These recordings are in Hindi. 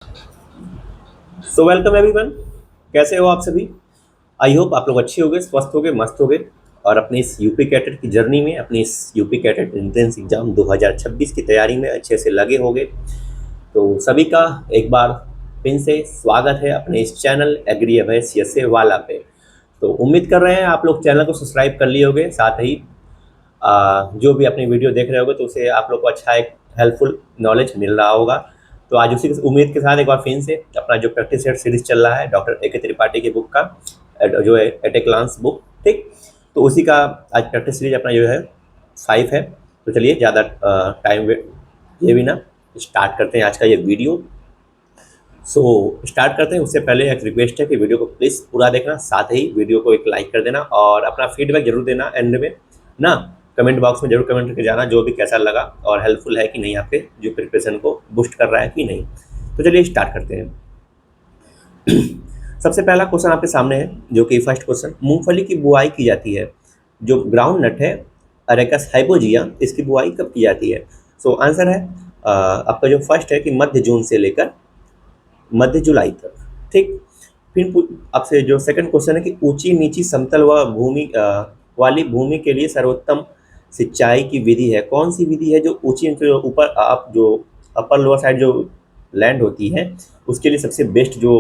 So welcome everyone. कैसे हो आप सभी? आई होप आप लोग अच्छे होंगे, स्वस्थ होंगे, मस्त होंगे और अपनी इस यूपी कैटेट की जर्नी में, अपनी इस यूपी कैटेट एंट्रेंस एग्जाम 2026 की तैयारी में अच्छे से लगे होंगे। तो सभी का एक बार फिर से स्वागत है अपने इस चैनल एग्री अभय सीएसए वाला पे। तो उम्मीद कर रहे हैं आप लोग चैनल को सब्सक्राइब कर लिए होंगे, साथ ही जो भी अपनी वीडियो देख रहे होगे तो उसे आप लोग को अच्छा एक हेल्पफुल नॉलेज मिल रहा होगा। तो आज उसी उम्मीद के साथ एक बार फिर से अपना जो प्रैक्टिस सेट सीरीज चल रहा है डॉक्टर ए के त्रिपाठी की बुक का, जो है एट ए ग्लांस बुक, ठीक। तो उसी का आज प्रैक्टिस सीरीज अपना जो है 5 है। तो चलिए ज़्यादा टाइम ये भी ना, स्टार्ट करते हैं आज का ये वीडियो। स्टार्ट करते हैं उससे पहले एक रिक्वेस्ट है कि वीडियो को प्लीज़ पूरा देखना, साथ ही वीडियो को एक लाइक कर देना और अपना फीडबैक जरूर देना एंड में ना। कमेंट बॉक्स में जरूर कमेंट करके जाना जो भी कैसा लगा और हेल्पफुल है कि नहीं, आपके जो प्रिपरेशन को बूस्ट कर रहा है कि नहीं। तो चलिए स्टार्ट करते हैं। सबसे पहला क्वेश्चन आपके सामने है, जो कि फर्स्ट क्वेश्चन, मूंगफली की बुआई की जाती है, जो ग्राउंड नट है अरेकस हाइपोजिया, इसकी बुआई कब की जाती है? सो आंसर है आपका जो फर्स्ट है कि मध्य जून से लेकर मध्य जुलाई तक, ठीक। फिर आपसे जो सेकंड क्वेश्चन है कि ऊंची नीची समतल व भूमि वाली भूमि के लिए सर्वोत्तम सिंचाई की विधि है, कौन सी विधि है? जो ऊंची ऊपर आप जो अपर लोअर साइड जो लैंड होती है उसके लिए सबसे बेस्ट जो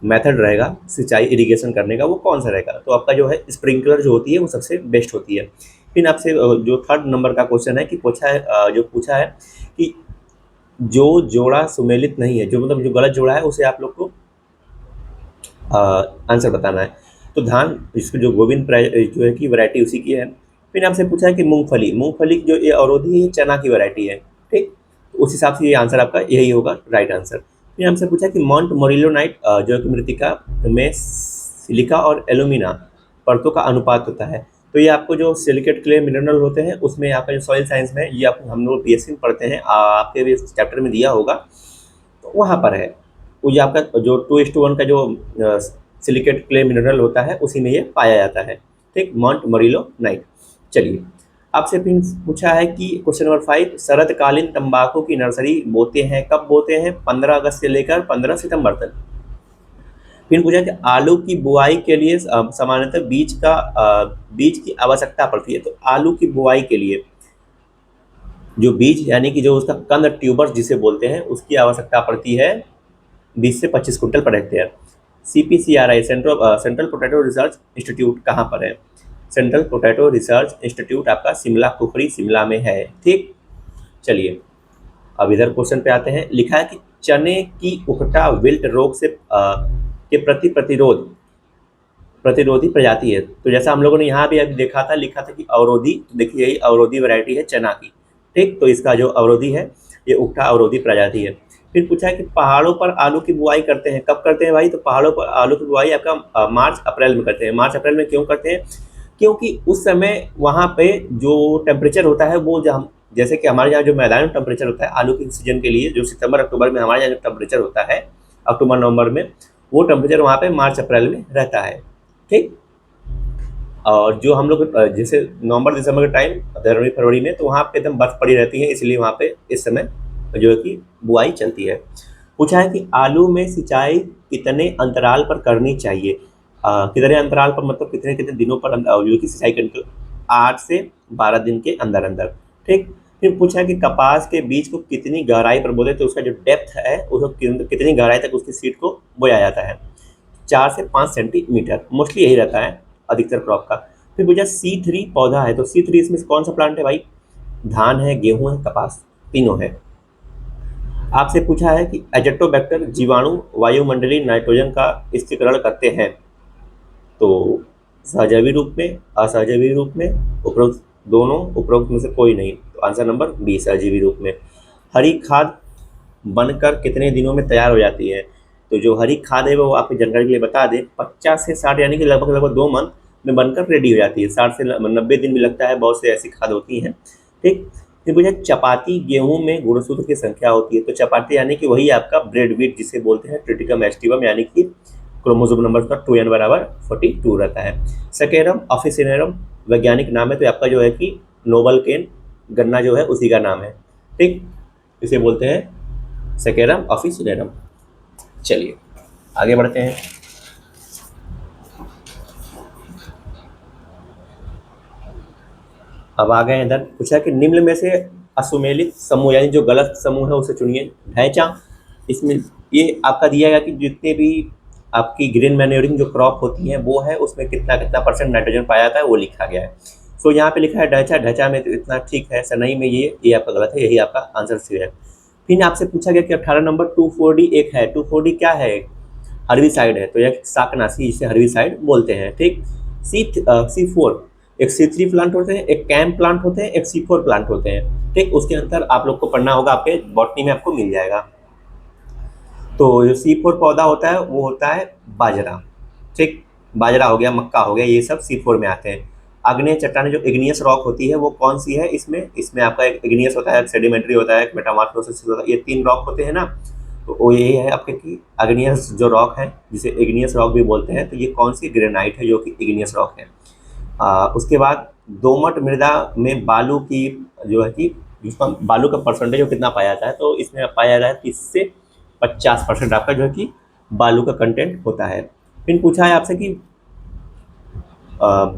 मेथड रहेगा सिंचाई इरिगेशन करने का, वो कौन सा रहेगा? तो आपका जो है स्प्रिंकलर जो होती है वो सबसे बेस्ट होती है। फिर आपसे जो थर्ड नंबर का क्वेश्चन है कि पूछा है कि जो जोड़ा सुमेलित नहीं है, जो मतलब जो गलत जोड़ा है उसे आप लोग को आंसर बताना है। तो धान इसको जो जो है कि वैरायटी उसी की है। फिर आपसे पूछा है कि मूंगफली, मूंगफली की जो ये अवरोधी है चना की वैरायटी है, ठीक। तो उस हिसाब से ये आंसर आपका यही होगा, राइट आंसर। फिर हमसे पूछा कि माउंट मोरिलोनाइट जो कि मृतिका में सिलिका और एल्यूमिना परतों का अनुपात होता है। तो ये आपको जो सिलिकेट क्ले मिनरल होते हैं उसमें आपका जो सॉइल साइंस में, ये आप हम लोग बीएससी में पढ़ते हैं, आपके भी चैप्टर में दिया होगा, तो वहाँ पर है। वो ये आपका जो 2:1 का जो सिलिकेट क्ले मिनरल होता है उसी में ये पाया जाता है, ठीक, माउंट मरीलो नाइट। चलिए आपसे फिर पूछा है कि क्वेश्चन नंबर 5, शरतकालीन तंबाकू की नर्सरी बोते हैं, कब बोते हैं? 15 अगस्त से लेकर 15 सितंबर तक। फिर पूछा कि आलू की बुआई के लिए सामान्यतः बीज की आवश्यकता पड़ती है। तो आलू की बुआई के लिए जो बीज यानी कि जो उसका कंद ट्यूबर जिसे बोलते हैं उसकी आवश्यकता पड़ती है 20 से 25 quintal per hectare. CPCRI central potato research institute कहाँ पर है? सेंट्रल पोटैटो रिसर्च इंस्टीट्यूट आपका शिमला कुफरी शिमला में है, ठीक। चलिए अब इधर क्वेश्चन पे आते हैं। लिखा है कि चने की उकटा विल्ट रोग से के प्रति प्रतिरोधी प्रजाति है। तो जैसा हम लोगों ने यहाँ भी अभी देखा था, लिखा था कि अवरोधी, तो देखिए यही अवरोधी वैरायटी है चना की, ठीक। तो इसका जो अवरोधी है ये उकटा अवरोधी प्रजाति है। फिर पूछा है कि पहाड़ों पर आलू की बुआई करते हैं, कब करते हैं भाई? तो पहाड़ों पर आलू की बुआई आपका मार्च अप्रैल में करते हैं। मार्च अप्रैल में क्यों करते हैं? क्योंकि उस समय वहाँ पे जो टेम्परेचर होता है वो जैसे कि हमारे यहाँ जो मैदानी टेम्परेचर होता है आलू के सीजन के लिए, जो सितंबर अक्टूबर में हमारे यहाँ जो टेम्परेचर होता है, अक्टूबर नवंबर में, वो टेम्परेचर वहाँ पे मार्च अप्रैल में रहता है, ठीक। और जो हम लोग जैसे नवंबर दिसंबर के टाइम, जनवरी फरवरी में, तो वहाँ पे एकदम बर्फ पड़ी रहती है, इसलिए वहाँ पे इस समय जो है कि बुआई चलती है। पूछा है कि आलू में सिंचाई कितने अंतराल पर करनी चाहिए? कितने अंतराल पर मतलब कितने कितने दिनों पर जो कि सिंचाई करनी चाहिए? 8 से 12 दिन के अंदर अंदर, ठीक। फिर पूछा है कि कपास के बीज को कितनी गहराई पर बोते, तो उसका जो डेप्थ है उसको कितनी गहराई तक उसकी सीड को बोया जाता है? 4 से 5 सेंटीमीटर, मोस्टली यही रहता है अधिकतर क्रॉप का। फिर पूछा C3 पौधा है, तो C3 इसमें कौन सा प्लांट है भाई? धान है, गेहूं है, कपास, तीनों है। आपसे पूछा है कि एजेटोबैक्टर जीवाणु वायुमंडलीय नाइट्रोजन का स्थिरीकरण करते हैं, तो सहजैवी रूप में, असहजैवी रूप में, उपरोक्त दोनों, उपरोक्त में से कोई नहीं। तो आंसर नंबर बी, सहजीवी रूप में। हरी खाद बनकर कितने दिनों में तैयार हो जाती है? तो जो हरी खाद है वो आपकी जानकारी के लिए बता दें, 50 से 60 यानी कि लगभग लगभग 2 मंथ में बनकर रेडी हो जाती है। 60 से 90 दिन भी लगता है, बहुत से ऐसी खाद होती हैं, ठीक। फिर पूछा चपाती गेहूं में गुणसूत्र की संख्या होती है, तो चपाती यानी कि वही आपका ब्रेड वीट जिसे बोलते हैं, ट्रिटिकम एस्टिवम, यानी कि क्रोमोसोम नंबर का 2n बराबर 42 रहता है। सेकेरम ऑफिसिनेरम वैज्ञानिक नाम है, तो आपका जो है कि नोबल केन गन्ना जो है उसी का नाम है, ठीक। इसे बोलते हैं सेकेरम ऑफिसिनेरम। चलिए आगे बढ़ते हैं। अब आ गए इधर, पूछा कि निम्न में से असुमेलित समूह यानी जो गलत समूह है उसे चुनिए। ढैंचा, इसमें ये आपका दिया गया कि जितने भी आपकी ग्रीन मैन्योरिंग जो क्रॉप होती है वो है उसमें कितना कितना परसेंट नाइट्रोजन पाया जाता है वो लिखा गया है। तो यहाँ पे लिखा है ढैंचा, ढैंचा में तो इतना ठीक है, सनई में ये आपका गलत है, यही आपका आंसर सी है। फिर आपसे पूछा गया कि 18 नंबर 2,4-D एक है, 2,4-D क्या है? हर्बिसाइड है, तो यह शाकनाशी जिसे हर्बिसाइड बोलते हैं। ठीक, C4 एक C3 प्लांट होते हैं, एक कैम प्लांट होते हैं, एक C4 प्लांट होते हैं। ठीक, उसके अंतर आप लोग को पढ़ना होगा, आपके बॉटनी में आपको मिल जाएगा। तो जो C4 पौधा होता है वो होता है बाजरा। ठीक, बाजरा हो गया, मक्का हो गया, ये सब C4 में आते हैं। आग्नेय चट्टानें जो इग्नियस रॉक होती है वो कौन सी है? इसमें आपका एक इग्नियस होता है, एक सेडिमेंट्री होता है, एक मेटामॉर्फोसिस होता है, ये 3 रॉक होते हैं ना। तो वो यही है आपके कि इग्नियस जो रॉक है जिसे इग्नियस रॉक भी बोलते हैं, तो ये कौन सी? ग्रेनाइट है जो कि इग्नियस रॉक है। उसके बाद दोमट मृदा में बालू की जो है कि जिसका बालू का परसेंटेज कितना पाया जाता है, तो इसमें पाया जाता है 30 से 50% आपका जो है कि बालू का कंटेंट होता है। फिर पूछा है आपसे कि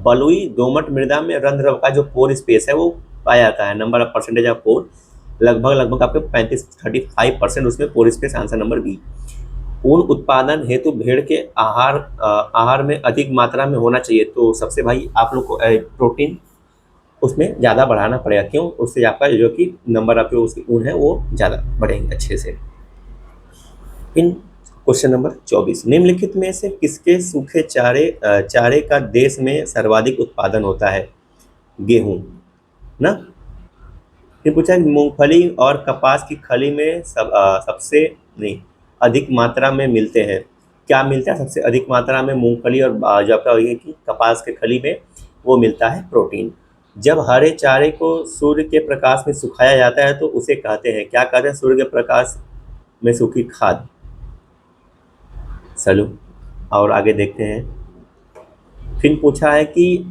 बलुई दोमट मृदा में रंध्र का जो पोर स्पेस है वो पाया जाता है, number of percentage of pore लगभग आपके 35-35% उसमें पोर स्पेस, आंसर नंबर बी। ऊन उत्पादन हेतु भेड़ के आहार में अधिक मात्रा में होना चाहिए, तो सबसे भाई आप लोग को प्रोटीन उसमें ज़्यादा बढ़ाना पड़ेगा। क्यों? उससे आपका जो कि नंबर ऑफ उसके ऊन है वो ज़्यादा बढ़ेंगे अच्छे से। इन क्वेश्चन नंबर 24, निम्नलिखित में से किसके सूखे चारे का देश में सर्वाधिक उत्पादन होता है? गेहूं ना। फिर पूछा है मूंगफली और कपास की खली में सबसे नहीं अधिक मात्रा में मिलते हैं, क्या मिलता है सबसे अधिक मात्रा में? मूंगफली और जो आपका कि कपास के खली में वो मिलता है प्रोटीन। जब हरे चारे को सूर्य के प्रकाश में सुखाया जाता है तो उसे कहते हैं, क्या कहते हैं? सूर्य के प्रकाश में सूखी खाद। चलो और आगे देखते हैं। फिर पूछा है कि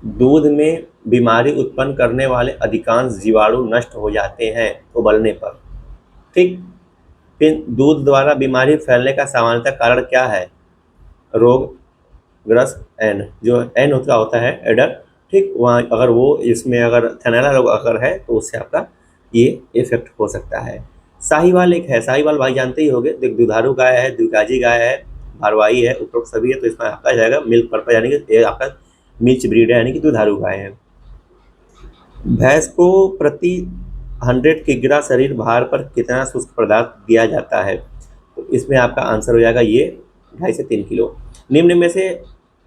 दूध में बीमारी उत्पन्न करने वाले अधिकांश जीवाणु नष्ट हो जाते हैं उबलने पर। ठीक, फिर दूध द्वारा बीमारी फैलने का सामान्यतः कारण क्या है? रोगग्रस्त एन, जो एन उसका होता है एडर। ठीक, वहाँ अगर वो इसमें अगर थैलेला रोग अगर है तो उससे आपका ये इफेक्ट हो सकता है। साहिवाल एक है, साहिवाल भाई जानते ही होंगे, दुधारू गाय है, द्विकाजी गाय है, भारवाही है, उपरोक्त सभी है, तो इसमें आपका जाएगा मिल्क पर्पल यानी कि ये आपका मिल्च ब्रीड है यानी कि दुधारू गाय है। भैंस को प्रति 100 किग्रा शरीर भार पर कितना शुष्क पदार्थ दिया जाता है? तो इसमें आपका आंसर हो जाएगा ये 2.5 से 3 किलो। निम्न में से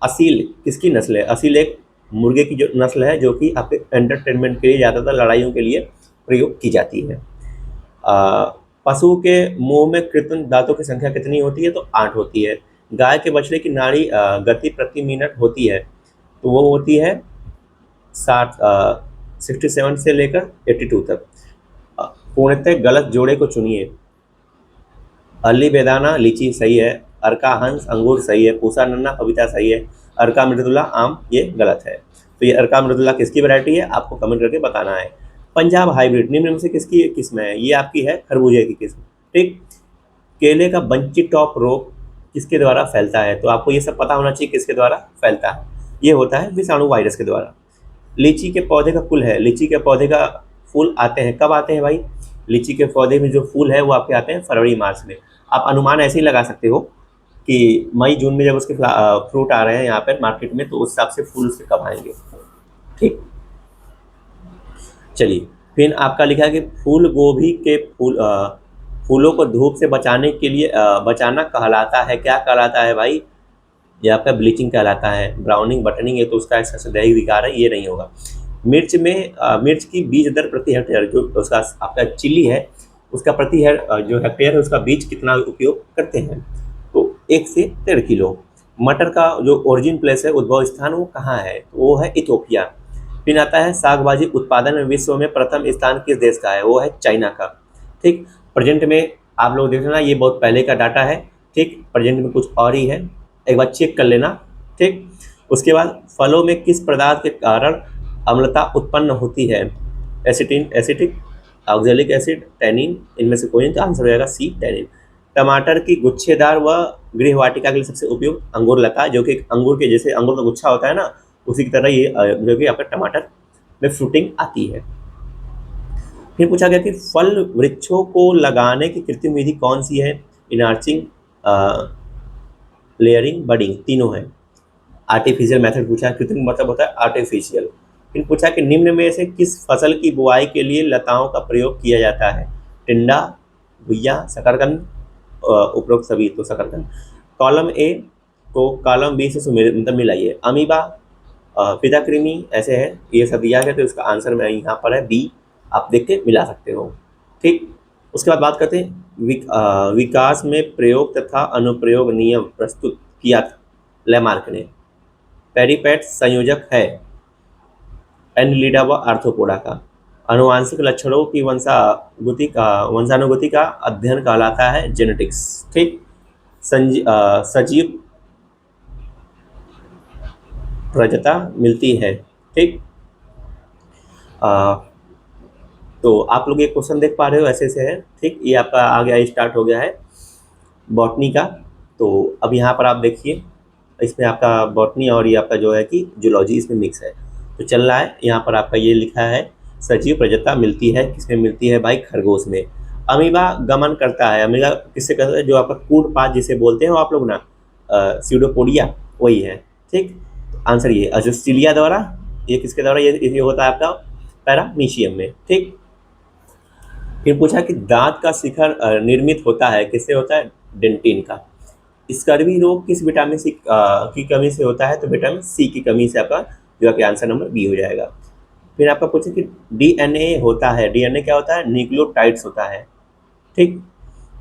असील किसकी नस्ल है? असील एक मुर्गे की जो नस्ल है जो कि आपके एंटरटेनमेंट के लिए ज़्यादातर लड़ाइयों के लिए प्रयोग की जाती है। पशु के मुंह में कृत्रिम दांतों की संख्या कितनी होती है? तो 8 होती है। गाय के बछड़े की नाड़ी गति प्रति मिनट होती है, तो वो होती है 67 से लेकर 82 तक। पूर्णतः गलत जोड़े को चुनिए। अली बेदाना लीची सही है, अर्का हंस अंगूर सही है, पूसा नन्ना पपीता सही है, अर्का मृदुला आम ये गलत है। तो ये अर्का मृदुला किसकी वैरायटी है आपको कमेंट करके बताना है। पंजाब हाइब्रिड निम्न में से किसकी किस्म है? ये आपकी है खरबूजे की किस्म। ठीक, केले का बंची टॉप रोग किसके द्वारा फैलता है? तो आपको ये सब पता होना चाहिए किसके द्वारा फैलता है। ये होता है विषाणु वायरस के द्वारा। लीची के पौधे का कुल है, लीची के पौधे का फूल आते हैं, कब आते हैं भाई? लीची के पौधे में जो फूल है वो आपके आते हैं फरवरी मार्च में। आप अनुमान ऐसे ही लगा सकते हो कि मई जून में जब उसके फ्रूट आ रहे हैं यहाँ पर मार्केट में, तो उस हिसाब से फूल उसके कब आएंगे। ठीक, चलिए फिर आपका लिखा है कि फूल गोभी के फूलों को धूप से बचाने के लिए बचाना कहलाता है, क्या कहलाता है भाई? ये आपका ब्लीचिंग कहलाता है। ब्राउनिंग बटनिंग ये तो उसका ऐसा दैहिक विकार है, ये नहीं होगा। मिर्च की बीज दर प्रति हेक्टेयर, जो उसका आपका चिल्ली है उसका प्रति जो हेक्टेयर है उसका बीज कितना उपयोग करते हैं? तो 1 से 1.5 किलो। मटर का जो ओरिजिन प्लेस है, उद्भव स्थान वो कहाँ है? तो वो है इथोपिया। फिर आता है साग भाजी उत्पादन में विश्व में प्रथम स्थान किस देश का है? वो है चाइना का। ठीक, प्रेजेंट में आप लोग देख लेना, ये बहुत पहले का डाटा है। ठीक, प्रेजेंट में कुछ और ही है, एक बार चेक कर लेना। ठीक, उसके बाद फलों में किस पदार्थ के कारण अम्लता उत्पन्न होती है? एसिटिक ऑक्जेलिक एसिड, टैनिन, इनमें से कोई नहीं, तो आंसर हो जाएगा सी टैनिन। टमाटर की गुच्छेदार व गृहवाटिका के लिए सबसे उपयुक्त अंगूर लता, जो कि अंगूर के जैसे अंगूर का गुच्छा होता है ना, उसी की तरह ये जो कि आपका टमाटर में फ्रूटिंग आती है। फिर पूछा गया कि फल वृक्षों को लगाने की कृत्रिम विधि कौन सी है? इनार्चिंग, लेयरिंग, बडिंग, तीनों है। आर्टिफिशियल मेथड पूछा है, कृत्रिम मतलब होता है आर्टिफिशियल। फिर पूछा कि निम्न में से किस फसल की बुआई के लिए लताओं का प्रयोग किया जाता है? टिंडा, भुइया, शकरकंद, उपरोक्त सभी तो शकरकंद। कॉलम ए को कॉलम बी से मतलब मिलाइए। अमीबा, फिदाकृमि, ऐसे है, ये सब दिया गया, तो इसका आंसर में यहाँ पर है बी, आप देख के मिला सकते हो। ठीक, उसके बाद बात करते हैं विकास में प्रयोग तथा अनुप्रयोग नियम प्रस्तुत किया लेमार्क ने। पेरिपेट संयोजक है एनिलिडा व आर्थ्रोपोडा का। आनुवांशिक लक्षणों की वंशानुगति का अध्ययन कहलाता है जेनेटिक्स। ठीक, सजीव प्रजता मिलती है। ठीक, तो आप लोग ये क्वेश्चन देख पा रहे हो, ऐसे है। ठीक, ये आपका आ गया, स्टार्ट हो गया है बॉटनी का। तो अब यहाँ पर आप देखिए, इसमें आपका बॉटनी और ये आपका जो है कि जूलॉजी इसमें मिक्स है, तो चल रहा है। यहाँ पर आपका ये लिखा है सजीव प्रजता मिलती है, किसमें मिलती है भाई? खरगोश में। अमीबा गमन करता है, अमीबा किससे करता है? जो आपका कूटपात जिसे बोलते हो आप लोग ना, स्यूडोपोडिया, वही है। ठीक, आंसर ये अजोस्टिलिया द्वारा, ये किसके द्वारा ये होता है आपका? पैरामीशियम में। ठीक, फिर पूछा कि दांत का शिखर निर्मित होता है, किससे होता है? डेंटिन का। स्कर्वी रोग किस विटामिन सी की कमी से होता है? तो विटामिन सी की कमी से आपका जो है कि आंसर नंबर बी हो जाएगा। फिर आपका पूछे कि डीएनए होता है, डीएनए क्या होता है? न्यूक्लियोटाइड्स होता है। ठीक,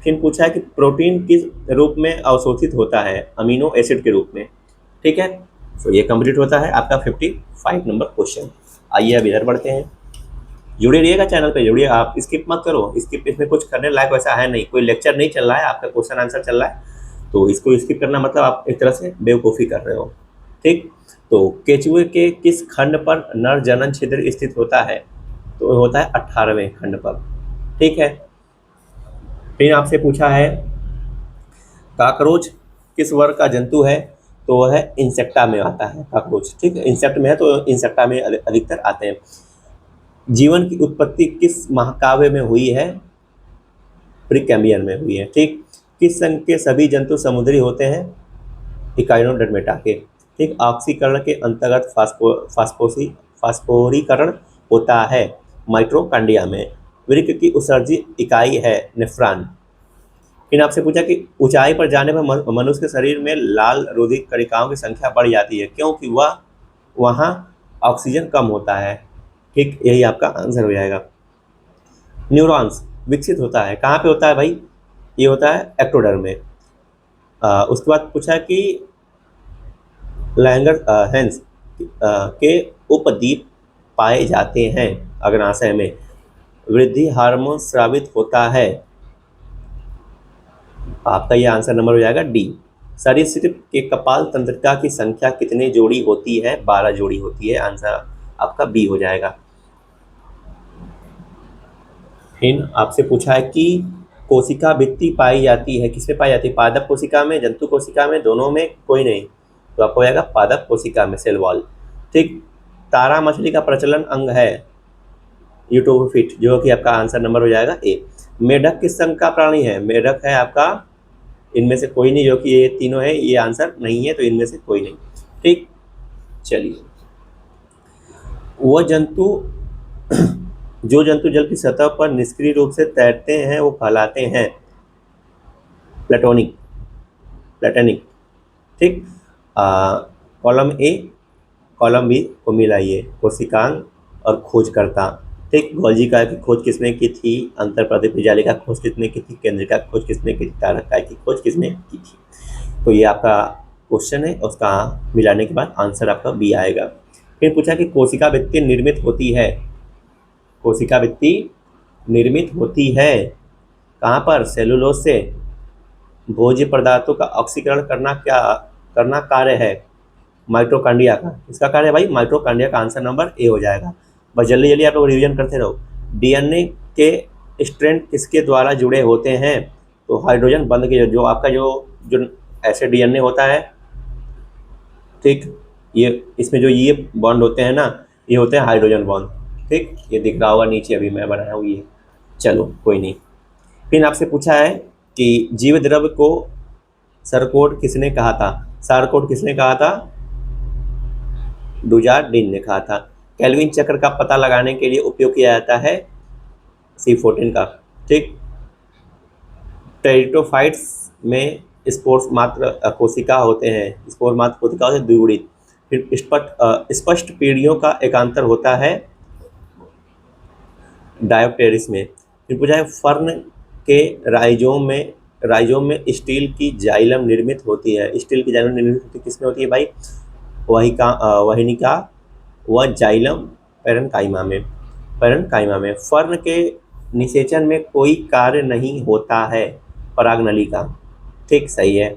फिर पूछा है कि प्रोटीन किस रूप में अवशोषित होता है? अमीनो एसिड के रूप में। ठीक है, तो ये कंप्लीट होता है आपका 55 नंबर क्वेश्चन। आइए अब इधर बढ़ते हैं। जुड़े रहिएगा, चैनल पे जुड़िए, आप स्किप मत करो। स्किप इसमें कुछ करने लायक वैसा है नहीं, कोई लेक्चर नहीं चल रहा है, आपका क्वेश्चन आंसर चल रहा है, तो इसको स्किप करना मतलब आप एक तरह से बेवकूफ़ी कर रहे हो। ठीक, तो केचुए के किस खंड पर नर जनन छिद्र स्थित होता है? तो होता है 18वें खंड पर। ठीक है, फिर आपसे पूछा है काकरोच किस वर्ग का जंतु है? तो वह है इंसेक्टा में आता है काकरोच। ठीक है, इंसेक्ट में है तो इंसेक्टा में अधिकतर आते हैं। जीवन की उत्पत्ति किस महाकाव्य में हुई है? प्रीकैम्बियन में हुई है। ठीक, किस संघ के सभी जंतु समुद्री होते हैं? इकाइनोडर्मेटा के। ठीक, ऑक्सीकरण के अंतर्गत फास्फोरीकरण होता है माइटोकॉन्ड्रिया में। वृक्क की उत्सर्जी इकाई है नेफ्रॉन। फिर आपसे पूछा कि ऊंचाई पर जाने पर मनुष्य के शरीर में लाल रोधिक कणिकाओं की संख्या बढ़ जाती है, क्योंकि वह वहाँ ऑक्सीजन कम होता है। ठीक, यही आपका आंसर हो जाएगा। न्यूरॉन्स विकसित होता है, कहाँ पे होता है भाई? ये होता है एक्टोडर्म में। उसके बाद पूछा कि लैंगर हैंस के उपद्वीप पाए जाते हैं अग्नाशय में। वृद्धि हार्मोन स्रावित होता है, आपका ये आंसर नंबर हो जाएगा डी। सरीसृप के कपाल तंत्रिका की संख्या कितनी जोड़ी होती है? 12 जोड़ी होती है, आंसर आपका बी हो जाएगा। फिर आपसे पूछा है कि कोशिका भित्ति पाई जाती है, किसमें पाई जाती है? पादप कोशिका में, जंतु कोशिका में, दोनों में, कोई नहीं, तो आपको हो जाएगा पादप कोशिका में, सेल वॉल। ठीक, तारा मछली का प्रचलन अंग है यूटोफिट, जो कि आपका आंसर नंबर हो जाएगा ए। मेढक किस संघ का प्राणी है? मेढक है आपका इनमें से कोई नहीं, जो कि ये तीनों है, ये आंसर नहीं है, तो इनमें से कोई नहीं। ठीक, चलिए, वह जंतु जो जंतु जल की सतह पर निष्क्रिय रूप से तैरते हैं वो कहलाते हैं प्लेटोनिक, प्लेटनिक। ठीक, कॉलम ए कॉलम बी को मिलाइए। कोशिकांग और खोजकर्ता। ठीक, गॉल्जिका की खोज किसने की थी? अंतरप्रदेश जालिका खोज किसने की थी? केंद्रिका खोज किसने की थी? तारकाय की खोज किसने की थी? तो ये आपका क्वेश्चन है, उसका मिलाने के बाद आंसर आपका बी आएगा। फिर पूछा कि कोशिका भित्ति निर्मित होती है, कोशिका भित्ति निर्मित होती है कहाँ पर? सेलुलोज से। भोज्य पदार्थों का ऑक्सीकरण करना कार्य है माइटोकॉन्ड्रिया का। इसका कार्य है भाई माइटोकॉन्ड्रिया का, आंसर नंबर ए हो जाएगा। बस जल्दी जल्दी आप लोग रिवीजन करते रहो। डीएनए के स्ट्रैंड किसके द्वारा जुड़े होते हैं? तो हाइड्रोजन बंध के जो आपका जो ऐसे डीएनए होता है, ठीक, ये इसमें जो ये बॉन्ड होते हैं ना, ये होते हैं हाइड्रोजन बॉन्ड। ठीक, ये दिख रहा होगा नीचे, अभी मैं बनाया हूँ ये। चलो कोई नहीं। फिर आपसे पूछा है कि जीव द्रव्य को सरकोट किसने कहा था? सारकोट किसने कहा था? डुजार्डिन ने कहा था। केल्विन चक्र का पता लगाने के लिए उपयोग किया जाता है C14 का। ठीक, टेरिडोफाइट्स में स्पोर्स मात्र कोशिका होते हैं, स्पोर मात्र कोशिका से द्विगुणित। फिर स्पष्ट पीढ़ियों का एकांतर होता है डायोप्टेरिस में। फिर पूछा है फर्न के राइजोम में स्टील की जाइलम निर्मित होती है। स्टील की जाइलम निर्मित होती किसमें होती है भाई? वहिनिका व जाइलम पैरेन्काइमा में। फर्न के निषेचन में कोई कार्य नहीं होता है परागनली का। ठीक, सही है।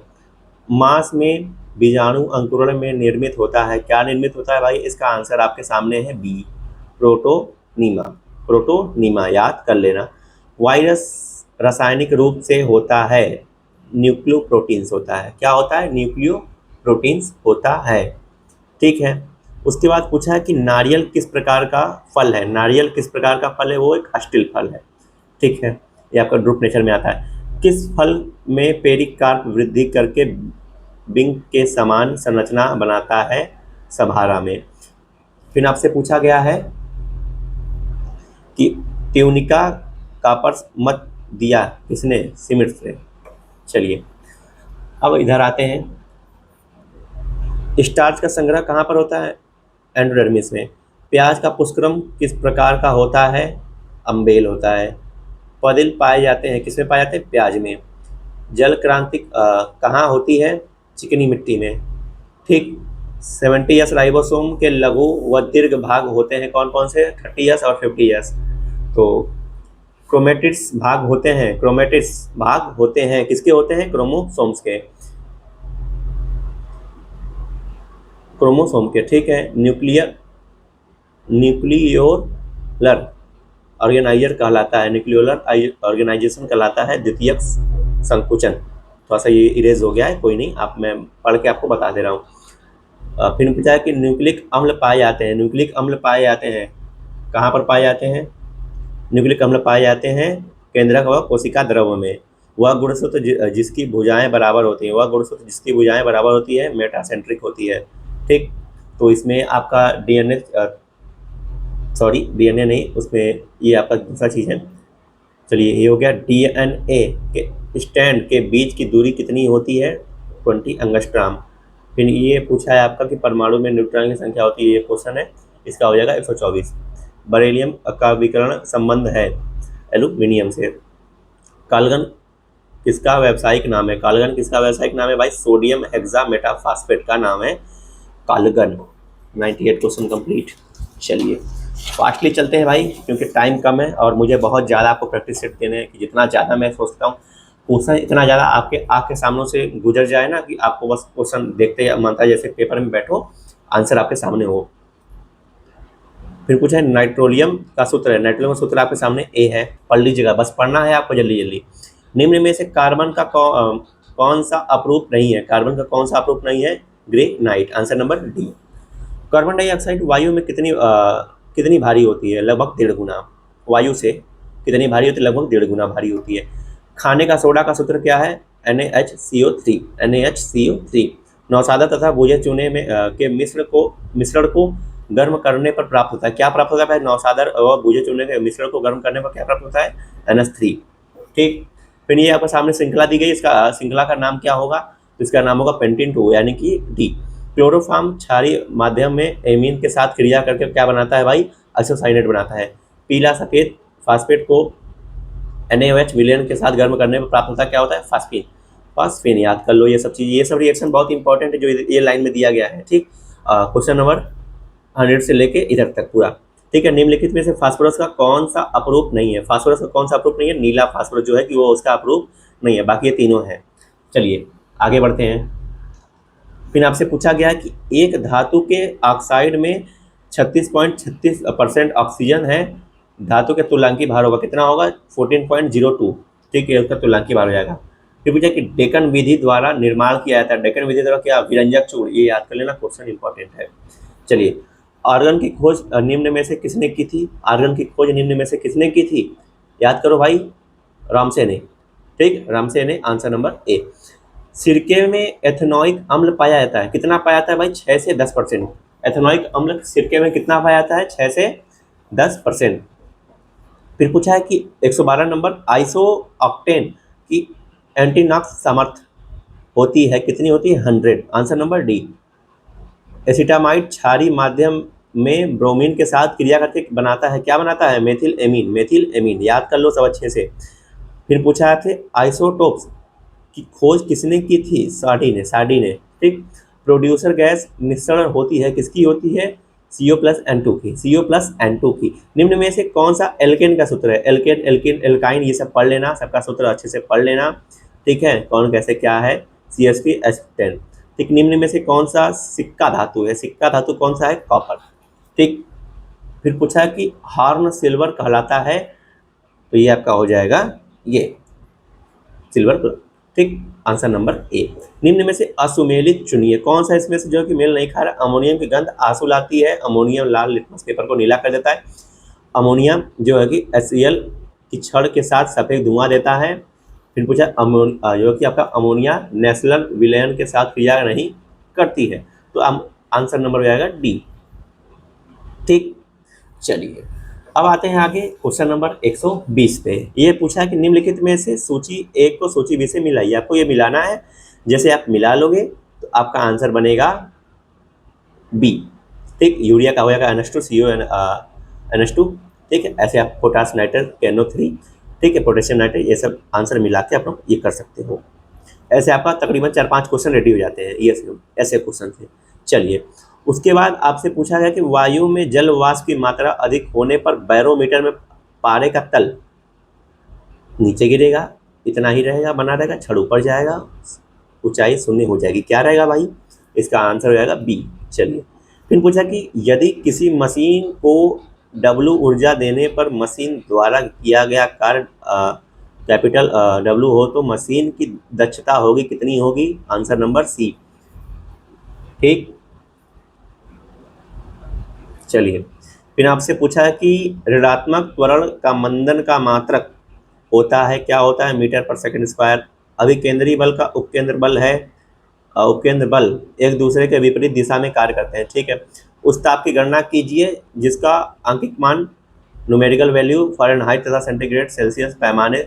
मांस में बीजाणु अंकुरण में निर्मित होता है। क्या निर्मित होता है भाई? इसका आंसर आपके सामने है बी, प्रोटोनीमा, याद कर लेना। वायरस रासायनिक रूप से होता है न्यूक्लियोप्रोटीन्स होता है। क्या होता है? न्यूक्लियोप्रोटीन्स होता है। ठीक है। उसके बाद पूछा है कि नारियल किस प्रकार का फल है? नारियल किस प्रकार का फल है? वो एक अस्टिल फल है। ठीक है, ये आपका ड्रूप नेचर में आता है। किस फल में पेरिकार्प वृद्धि करके बिंग के समान संरचना बनाता है? सभारा में। फिर आपसे पूछा गया है कि ट्यूनिका कापर्स मत दिया किसने? सिमिट्स ने। चलिए अब इधर आते हैं। स्टार्च का संग्रह कहाँ पर होता है? एंडोडर्मिस में। प्याज का पुष्करम किस प्रकार का होता है? अम्बेल होता है। पदिल पाए जाते हैं किसमें पाए जाते हैं? प्याज में। जल क्रांति कहाँ होती है? चिकनी मिट्टी में। ठीक, 70S राइबोसोम के लघु व दीर्घ भाग होते हैं कौन कौन से? 30S और 50S। तो क्रोमेटिड्स भाग होते हैं किसके होते हैं? क्रोमोसोम्स के। ठीक है। न्यूक्लियोलर ऑर्गेनाइजर कहलाता है, न्यूक्लियोलर ऑर्गेनाइजेशन कहलाता है द्वितीयक संकुचन। थोड़ा सा ये इरेज हो गया है, कोई नहीं, मैं पढ़ के आपको बता दे रहा हूँ। फिर पूछा है कि न्यूक्लिक अम्ल पाए जाते हैं कहाँ पर पाए जाते हैं? न्यूक्लिक अम्ल पाए जाते हैं केंद्रक व कोशिका द्रव में। वह गुणसूत्र जिसकी भुजाएं बराबर होती हैं मेटासेंट्रिक होती है। ठीक, तो इसमें आपका डीएनए नहीं, उसमें ये आपका दूसरा चीज़ है। चलिए ये हो गया। डीएनए के स्टैंड के बीच की दूरी कितनी होती है? 20 एंगस्ट्रॉम। फिर ये पूछा है आपका कि परमाणु में न्यूट्रॉन की संख्या होती है, ये क्वेश्चन है, इसका हो जाएगा 124। बरेलियम का विकर्ण संबंध है एल्यूमिनियम से। कालगन किसका व्यावसायिक नाम है? भाई? सोडियम हेक्सामेटाफॉस्फेट का नाम है कालगन। 98 क्वेश्चन कंप्लीट। चलिए फास्टली चलते हैं भाई, क्योंकि टाइम कम है और मुझे बहुत ज़्यादा आपको प्रैक्टिस सेट देने हैं कि जितना ज़्यादा मैं सोचता हूँ क्वेश्चन इतना ज़्यादा आपके आँख के सामने से गुजर जाए ना, कि आपको बस क्वेश्चन देखते मनता है जैसे पेपर में बैठो, आंसर आपके सामने हो। फिर पूछा है नाइट्रोलियम का सूत्र है। नाइट्रोलियम का सूत्र आपके सामने ए है, पढ़ लीजिएगा, बस पढ़ना है आपको जल्दी जल्दी। निम्न में से कार्बन का कौन सा अपरूप नहीं है? Granite. Answer number D. Carbon dioxide वायु में कितनी भारी होती है? लगभग 1.5 गुना। वायु से कितनी भारी होती है? लगभग 1.5 गुना भारी होती है। खाने का सोडा का सूत्र क्या है? NaHCO3। नौसादा तथा भुजे चूने में के मिश्रण को गर्म करने पर प्राप्त होता है। क्या प्राप्त होता है भाई? नौसादा और भुजे चूने के मिश्रण को गर्म करने पर क्या प्राप्त होता है? NH3। ठीक, फिर ये आपके सामने श्रृंखला दी गई, इसका श्रृंखला का नाम क्या होगा? तो इसका नाम होगा पेंटीन 2 यानी कि डी। क्लोरोफॉर्म क्षारीय माध्यम में एमीन के साथ क्रिया करके क्या बनाता है भाई? आइसोसाइनेट बनाता है। पीला सफेद फास्फेट को NaOH विलयन के साथ गर्म करने पर प्राप्त होता है, क्या होता है? फास्फीन। याद कर लो ये सब चीज़, ये सब रिएक्शन बहुत इंपॉर्टेंट है जो ये लाइन में दिया गया है। ठीक, क्वेश्चन नंबर 100 से लेके इधर तक पूरा। ठीक है, निम्नलिखित में से फास्फोरस का कौन सा अपरूप नहीं है? नीला फास्फोरस जो है कि वो उसका अपरूप नहीं है, बाकी ये तीनों हैं। चलिए आगे बढ़ते हैं। फिर आपसे पूछा गया कि एक धातु के ऑक्साइड में 36.36% ऑक्सीजन है धातु के तुल्यांकी भार होगा, कितना होगा 14.02, ठीक है, उसका तुल्यांकी भार हो जाएगा। फिर पूछा कि डेक्कन विधि द्वारा निर्माण किया जाता है, डेक्कन विधि द्वारा क्या, विरंजक चूर्ण, ये याद कर लेना, क्वेश्चन इंपॉर्टेंट है। चलिए, आर्गन की खोज निम्न में से किसने की थी, आर्गन की खोज निम्न में से किसने की थी, याद करो भाई, रामसे ने, ठीक, रामसे ने, आंसर नंबर ए। सिरके में एथेनॉइक अम्ल पाया जाता है, कितना पाया जाता है भाई, 6 से 10%। एथेनॉइक अम्ल सिरके में कितना पाया जाता है, 6 से 10%। फिर पूछा है कि 112 नंबर, आइसो ऑक्टेन की एंटीनॉक्स सामर्थ्य होती है, कितनी होती है, 100, आंसर नंबर डी। एसिटामाइड क्षारीय माध्यम में ब्रोमीन के साथ क्रिया करके बनाता है, क्या बनाता है, मेथिल एमीन, मेथिल एमीन, याद कर लो सब अच्छे से। फिर पूछा थे आइसोटोप्स की खोज किसने की थी, साडी ने, ठीक। प्रोड्यूसर गैस मिश्रण होती है, किसकी होती है, CO+N2 की, CO+N2 की। निम्न में से कौन सा एल्केन का सूत्र है, एल्केन, एल्किन, एल्काइन, ये सब पढ़ लेना, सबका सूत्र अच्छे से पढ़ लेना, ठीक है, कौन कैसे क्या है, CsPH10, ठीक। निम्न में से कौन सा सिक्का धातु है, सिक्का धातु कौन सा है, कॉपर, ठीक। फिर पूछा कि हार्न सिल्वर कहलाता है, तो ये आपका हो जाएगा ये सिल्वर, ठीक, आंसर नंबर ए। निम्न में से असुमेलित चुनिए, कौन सा इसमें से जो कि मेल नहीं खा रहा, अमोनियम की गंध आंसू लाती है, अमोनियम लाल लिटमस पेपर को नीला कर देता है, अमोनियम जो है कि HCl की छड़ के साथ सफेद धुआं देता है। फिर पूछा जो कि आपका अमोनिया नेशनल विलयन के साथ क्रिया नहीं करती है, तो आंसर नंबर हो जाएगा डी, ठीक। चलिए, अब आते हैं आगे क्वेश्चन नंबर 120 पे। ये पूछा है कि निम्नलिखित में से सूची 1 को सूची बी से मिलाइए, आपको ये मिलाना है, जैसे आप मिला लोगे तो आपका आंसर बनेगा बी, ठीक। यूरिया का हो जाएगा NH2CO NH2, ठीक है, ऐसे आप पोटास नाइट्रेट KNO3, ठीक है, पोटेशियम नाइट्रेट, ये सब आंसर मिला के आप लोग ये कर सकते हो। ऐसे आपका तकरीबन 4-5 क्वेश्चन रेडी हो जाते हैं ये ऐसे क्वेश्चन से। चलिए, उसके बाद आपसे पूछा गया कि वायु में जल वाष्प की मात्रा अधिक होने पर बैरोमीटर में पारे का तल नीचे गिरेगा, इतना ही रहेगा, बना रहेगा, छड़ ऊपर जाएगा, ऊंचाई शून्य हो जाएगी, क्या रहेगा भाई, इसका आंसर हो जाएगा बी। चलिए, फिर पूछा कि यदि किसी मशीन को W ऊर्जा देने पर मशीन द्वारा किया गया कार्य कैपिटल W हो तो मशीन की दक्षता होगी, कितनी होगी, आंसर नंबर सी, ठीक। चलिए, फिर आपसे पूछा है कि ऋणात्मक त्वरण का मंदन का मात्रक होता है, क्या होता है, मीटर पर सेकंड स्क्वायर। अभिकेंद्री बल का उपकेंद्र बल है, उपकेंद्र बल एक दूसरे के विपरीत दिशा में कार्य करते हैं, ठीक है। उस ताप की गणना कीजिए जिसका आंकिक मान न्यूमेरिकल वैल्यू फ़ारेनहाइट तथा सेंटीग्रेड सेल्सियस पैमाने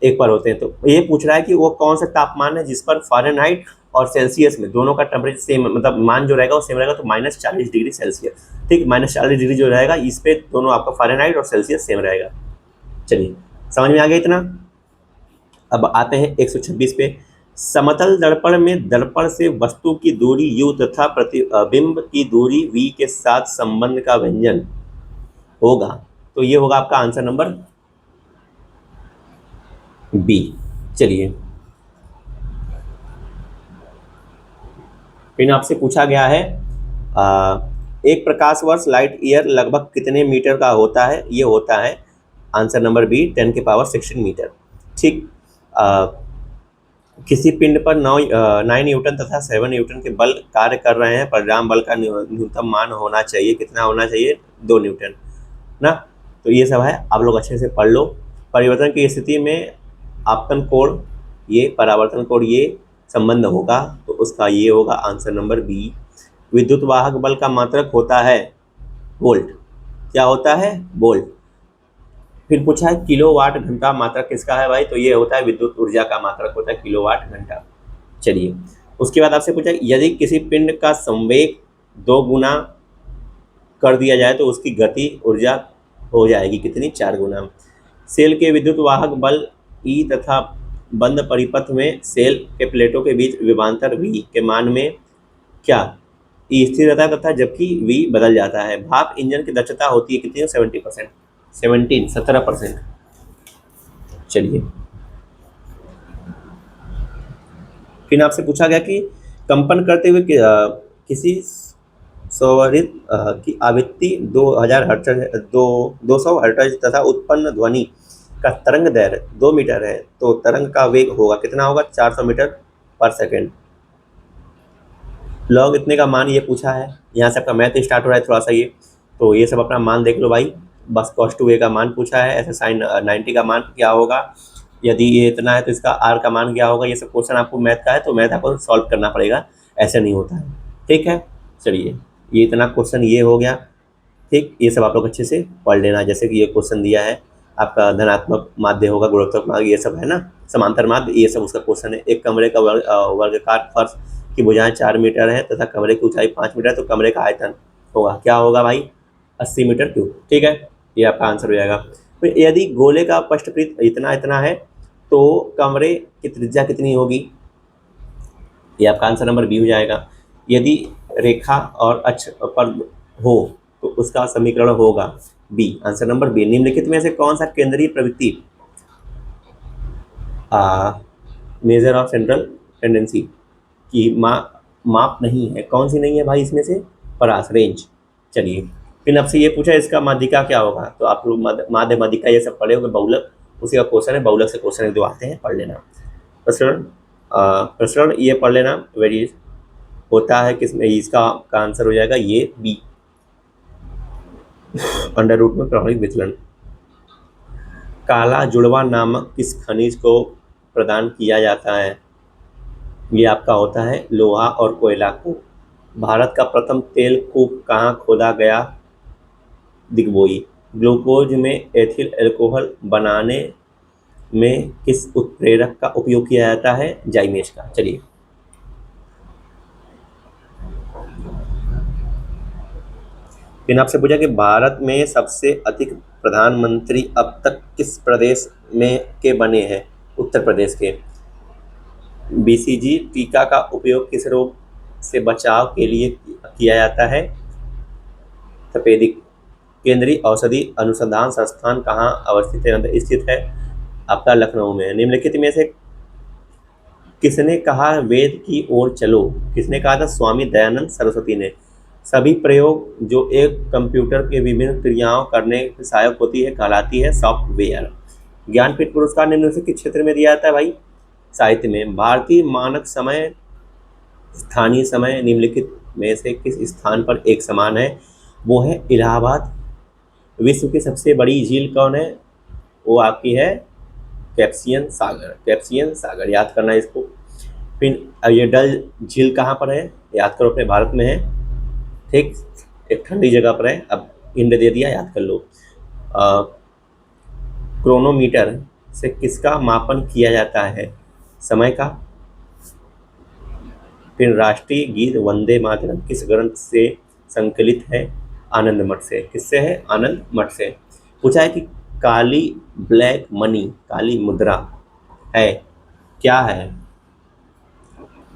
एक पर होते हैं। तो ये पूछ रहा है कि वो कौन सा तापमान है जिस पर फ़ारेनहाइट और सेल्सियस में दोनों का टेम्परेचर सेम, मतलब मान जो रहेगा वो सेम रहेगा, तो -40 डिग्री सेल्सियस, ठीक। -40 डिग्री जो रहेगा इस पे दोनों आपका फ़ारेनहाइट और सेल्सियस सेम रहेगा। चलिए, समझ में आ गया इतना। अब आते हैं 126 पे। समतल दर्पण में दर्पण से वस्तु की दूरी u तथा प्रतिबिंब की दूरी v के साथ संबंध का व्यंजन होगा, तो ये होगा आपका आंसर नंबर बी। चलिए, फिर आपसे पूछा गया है एक प्रकाश वर्ष लाइट ईयर लगभग कितने मीटर का होता है, ये होता है आंसर नंबर बी 10⁻16 मीटर, ठीक। किसी पिंड पर 9 न्यूटन तथा 7 न्यूटन के बल कार्य कर रहे हैं, परिणाम बल का न्यूनतम मान होना चाहिए, कितना होना चाहिए, 2 न्यूटन ना। तो ये सब है, आप लोग अच्छे से पढ़ लो। परिवर्तन की स्थिति में आपतन कोण ये, परावर्तन कोण ये संबंध होगा, तो उसका ये होगा आंसर नंबर बी। विद्युत वाहक बल का मात्रक होता है वोल्ट, क्या होता है, वोल्ट। फिर पूछा है किलोवाट घंटा मात्रक किसका है भाई, तो ये होता है विद्युत ऊर्जा का मात्रक होता है किलोवाट घंटा। चलिए, उसके बाद आपसे पूछा यदि किसी पिंड का संवेग 2 गुना कर दिया जाए तो उसकी गति ऊर्जा हो जाएगी कितनी, 4 गुना। सेल के विद्युत वाहक बल E तथा बंद परिपथ में सेल के प्लेटों के बीच विभवांतर V के मान में क्या E स्थिर रहता है तथा जबकि V बदल जाता है। भाप इंजन की दक्षता होती है कितनी, 17%। चलिए, फिर आपसे पूछा गया कि कंपन करते हुए किसी स्वरित की आवृत्ति 2000 हर्ट्ज 200 हर्ट्ज तथा उत्पन्न ध्वनि का तरंग दैर्घ्य 2 मीटर है, तो तरंग का वेग होगा कितना होगा 400 मीटर पर सेकेंड। लॉग इतने का मान ये पूछा है, यहाँ से आपका मैथ स्टार्ट हो रहा है थोड़ा सा ये, तो ये सब अपना मान देख लो भाई। बस cos 2a का मान पूछा है, ऐसे sin 90 का मान क्या होगा, यदि ये इतना है तो इसका r का मान क्या होगा। ये सब क्वेश्चन आपको मैथ का है तो मैथ आपको सॉल्व करना पड़ेगा, ऐसे नहीं होता है। ठीक है, चलिए ये इतना क्वेश्चन ये हो गया। ठीक, ये सब आप लोग अच्छे से पढ़ लेना। जैसे कि ये क्वेश्चन दिया है आपका धनात्मक माध्य होगा, गुणोत्तरक माध्य, ये सब है ना, समांतर माध्य, ये सब उसका क्वेश्चन है। एक कमरे का वर्गाकार फर्श की भुजाएं 4 मीटर है तथा कमरे की ऊंचाई 5 मीटर, तो कमरे का आयतन होगा क्या होगा भाई 80 मीटर क्यूब। ठीक है, ये आपका आंसर हो जाएगा। फिर यदि गोले का पृष्ठपृष्ठ इतना इतना है तो कमरे की त्रिज्या कितनी होगी, ये आपका आंसर नंबर बी हो जाएगा। यदि रेखा और अक्ष पर हो तो उसका समीकरण होगा बी, आंसर नंबर बी। निम्नलिखित में से कौन सा केंद्रीय प्रवृत्ति मेजर ऑफ सेंट्रल टेंडेंसी की माप नहीं है, कौन सी नहीं है भाई इसमें से, परास रेंज। चलिए फिर आपसे ये पूछा इसका माध्यिका क्या होगा, तो आप लोग माध्य माध्यिका ये सब पढ़े होंगे, बहुलक उसी का क्वेश्चन है, बहुलक से क्वेश्चन जो आते हैं पढ़ लेना। प्रसरण प्रसरण ये पढ़ लेना, वेरी होता है किसमें, इसका का आंसर हो जाएगा ये बी, अंडर रूट में प्राणिक विचलन। काला जुड़वा नामक किस खनिज को प्रदान किया जाता है, ये आपका होता है लोहा और कोयला को। भारत का प्रथम तेल कूप कहाँ खोदा गया, दिग्बोई। ग्लूकोज में एथिल अल्कोहल बनाने में किस उत्प्रेरक का उपयोग किया जाता है, जाइमेज का। चलिए फिर आपसे पूछा कि भारत में सबसे अधिक प्रधानमंत्री अब तक किस प्रदेश में के बने हैं, उत्तर प्रदेश के। बीसीजी टीका का उपयोग किस रोग से बचाव के लिए किया जाता है, तपेदिक। केंद्रीय औषधि अनुसंधान संस्थान कहाँ अवस्थित है, स्थित है आपका लखनऊ में। निम्नलिखित में से किसने कहा वेद की ओर चलो, किसने कहा था, स्वामी दयानंद सरस्वती ने। सभी प्रयोग जो एक कंप्यूटर के विभिन्न क्रियाओं करने में सहायक होती है कहलाती है सॉफ्टवेयर। ज्ञानपीठ पुरस्कार निम्न से किस क्षेत्र में दिया जाता है भाई, साहित्य में। भारतीय मानक समय स्थानीय समय निम्नलिखित में से किस स्थान पर एक समान है, वो है इलाहाबाद। विश्व की सबसे बड़ी झील कौन है, वो आपकी है कैप्सियन सागर, कैप्सियन सागर याद करना है इसको। फिर ये डल झील कहाँ पर है, याद करो अपने भारत में है। ठीक, एक ठंडी जगह पर है, अब इंड दे दिया याद कर लो। क्रोनोमीटर से किसका मापन किया जाता है, समय का। फिर राष्ट्रीय गीत वंदे मातरम किस ग्रंथ से संकलित है, आनंद मठ से। किससे है, आनंद मठ से। पूछा है कि काली ब्लैक मनी, काली मुद्रा है क्या है,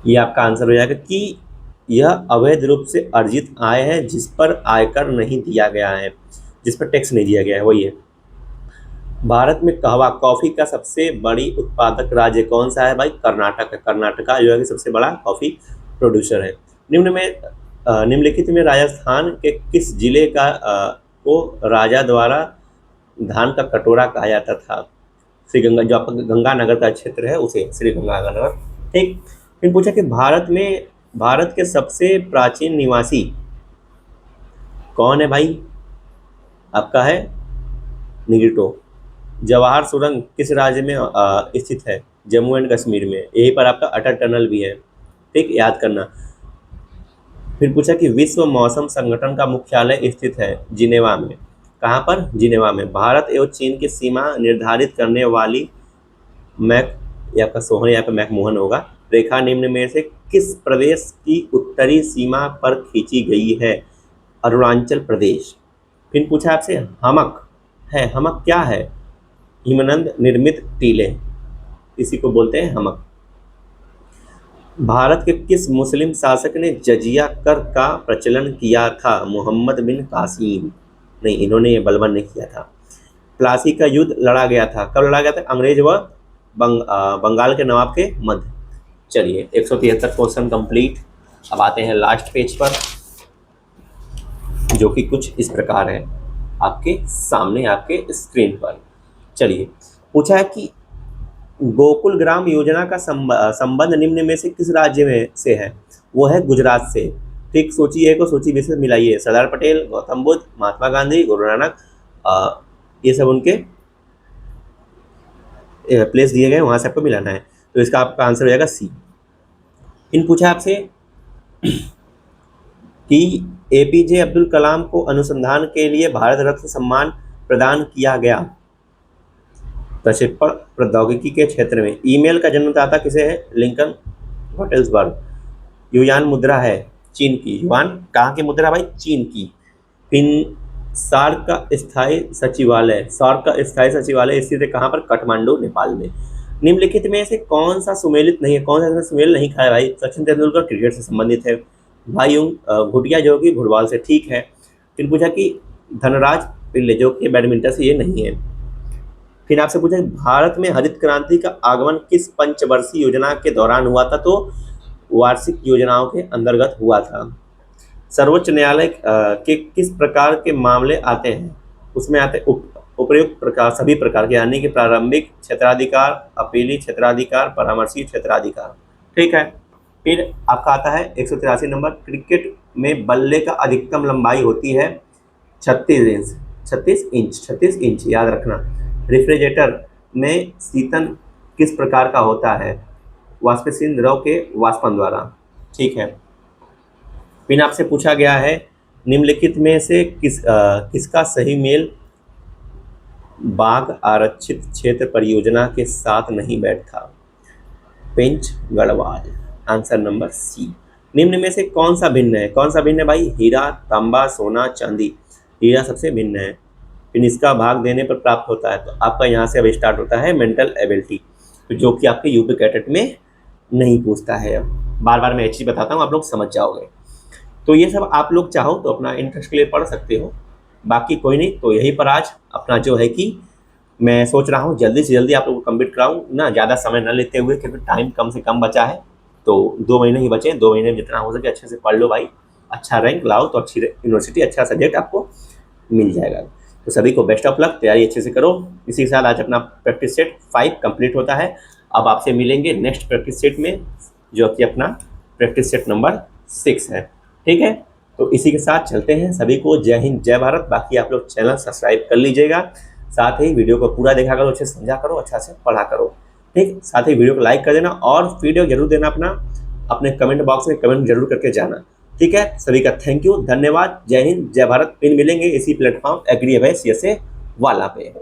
ये आपका आंसर हो जाएगा कि यह अवैध रूप से अर्जित आय है जिस पर आयकर नहीं दिया गया है, जिस पर टैक्स नहीं दिया गया है, वही है। भारत में कहवा कॉफ़ी का सबसे बड़ी उत्पादक राज्य कौन सा है भाई, कर्नाटक है। कर्नाटका जो है कि सबसे बड़ा कॉफ़ी प्रोड्यूसर है। निम्नलिखित में राजस्थान के किस जिले का को राजा द्वारा धान का कटोरा कहा जाता था, श्री गंगा, जो आपका गंगानगर का क्षेत्र है उसे श्री गंगानगर। ठीक, फिर पूछा कि भारत के सबसे प्राचीन निवासी कौन है भाई, आपका है निग्रोटो। जवाहर सुरंग किस राज्य में स्थित है, जम्मू एंड कश्मीर में, यहीं पर आपका अटल टनल भी है। ठीक, याद करना। फिर पूछा कि विश्व मौसम संगठन का मुख्यालय स्थित है जिनेवा में, कहाँ पर, जिनेवा में। भारत एवं चीन की सीमा निर्धारित करने वाली मैक, या आपका सोहन यहाँ पर मैकमोहन होगा, रेखा निम्न में से किस प्रदेश की उत्तरी सीमा पर खींची गई है, अरुणाचल प्रदेश। फिर पूछा आपसे हमक है, हमक क्या है, हिमनद निर्मित टीले, इसी को बोलते हैं हमक। भारत के किस मुस्लिम शासक ने जजिया कर का प्रचलन किया था, मोहम्मद बिन कासिम। नहीं, इन्होंने ये बलबन नहीं किया था। प्लासी का युद्ध लड़ा गया था, कब लड़ा गया था, अंग्रेज व बंगाल के नवाब के मध्य। चलिए 173 क्वेश्चन कंप्लीट। अब आते हैं लास्ट पेज पर। जो कि कुछ इस प्रकार है आपके सामने आपके स्क्रीन पर। चलिए, पूछा है कि गोकुल ग्राम योजना का संबंध निम्न में से किस राज्य में से है? वो है गुजरात से। ठीक, सोचिए को सोची बी से मिलाइए। सरदार पटेल, गौतम बुद्ध, महात्मा गांधी, गुरु नानक, ये सब उनके प्लेस दिए गए, वहां से आपको मिलाना है। तो इसका आपका आंसर हो जाएगा सी। इन पूछा आपसे कि एपीजे अब्दुल कलाम को अनुसंधान के लिए भारत रत्न सम्मान प्रदान किया गया। प्रक्षेपण प्रौद्योगिकी के क्षेत्र में ईमेल का जन्मदाता किसे है? लिंकन होटेल्सबर्ग। युआन मुद्रा है चीन की। युआन कहाँ की मुद्रा भाई? चीन की। फिर सार्क का स्थायी सचिवालय, सार्क का स्थायी सचिवालय स्थित है कहाँ पर? काठमांडू, नेपाल में। निम्नलिखित में से कौन सा सुमेलित नहीं है? कौन सा सुमेल नहीं खाया भाई? सचिन तेंदुलकर क्रिकेट से संबंधित है। भाई भूटिया जो कि फुटबॉल से, ठीक है। फिर पूछा कि धनराज पिल्ले जो कि बैडमिंटन से, ये नहीं है। फिर आपसे पूछा भारत में हरित क्रांति का आगमन किस पंचवर्षीय योजना के दौरान हुआ था? तो वार्षिक योजनाओं के अंतर्गत हुआ था। सर्वोच्च न्यायालय के किस प्रकार के मामले आते हैं? उसमें आते उपयुक्त प्रकार, सभी प्रकार के, यानी कि प्रारंभिक क्षेत्राधिकार, अपीली क्षेत्राधिकार, परामर्शी क्षेत्राधिकार। ठीक है। फिर आपका आता है 183 नंबर, क्रिकेट में बल्ले का अधिकतम लंबाई होती है 36 इंच। 36 इंच याद रखना। रेफ्रिजरेटर में शीतन किस प्रकार का होता है? वाष्पशील द्रव के वाष्पन द्वारा। ठीक है। फिर आपसे पूछा गया है निम्नलिखित में से किसका सही मेल बाघ आरक्षित क्षेत्र परियोजना के साथ नहीं बैठता? Pench Garhwal. Answer number C. निम्न में से कौन सा भिन्न है? कौन सा भिन्न है भाई? हीरा, तांबा, सोना, चांदी। हीरा सबसे भिन्न है। फिर इसका भाग देने पर प्राप्त होता है। तो आपका यहाँ से अब स्टार्ट होता है मेंटल एबिलिटी, जो कि आपके यूपी कैडेट में नहीं पूछता है। अब बार बार मैं एक चीज़ बताता हूँ, आप लोग समझ जाओगे। तो ये सब आप लोग चाहो तो अपना इंटरेस्ट के लिए पढ़ सकते हो, बाकी कोई नहीं। तो यहीं पर आज अपना जो है कि मैं सोच रहा हूँ जल्दी से जल्दी आप लोग को कंप्लीट कराऊँ ना, ज़्यादा समय न लेते हुए, क्योंकि टाइम कम से कम बचा है। तो 2 महीने ही बचे, 2 महीने में जितना हो सके अच्छे से पढ़ लो भाई। अच्छा रैंक लाओ तो अच्छी यूनिवर्सिटी, अच्छा सब्जेक्ट आपको मिल जाएगा। तो सभी को बेस्ट ऑफ लक, तैयारी अच्छे से करो। इसी के साथ आज अपना प्रैक्टिस सेट 5 कंप्लीट होता है। अब आपसे मिलेंगे नेक्स्ट प्रैक्टिस सेट में, जो कि अपना प्रैक्टिस सेट नंबर 6 है। ठीक है। तो इसी के साथ चलते हैं। सभी को जय हिंद, जय भारत। बाकी आप लोग चैनल सब्सक्राइब कर लीजिएगा, साथ ही वीडियो को पूरा देखा करो, अच्छे से समझा करो, अच्छा से पढ़ा करो। ठीक, साथ ही वीडियो को लाइक कर देना और वीडियो जरूर देना अपने कमेंट बॉक्स में कमेंट जरूर करके जाना। ठीक है। सभी का थैंक यू, धन्यवाद, जय हिंद, जय भारत। फिर मिलेंगे इसी प्लेटफॉर्म एग्री एवस वाला पे।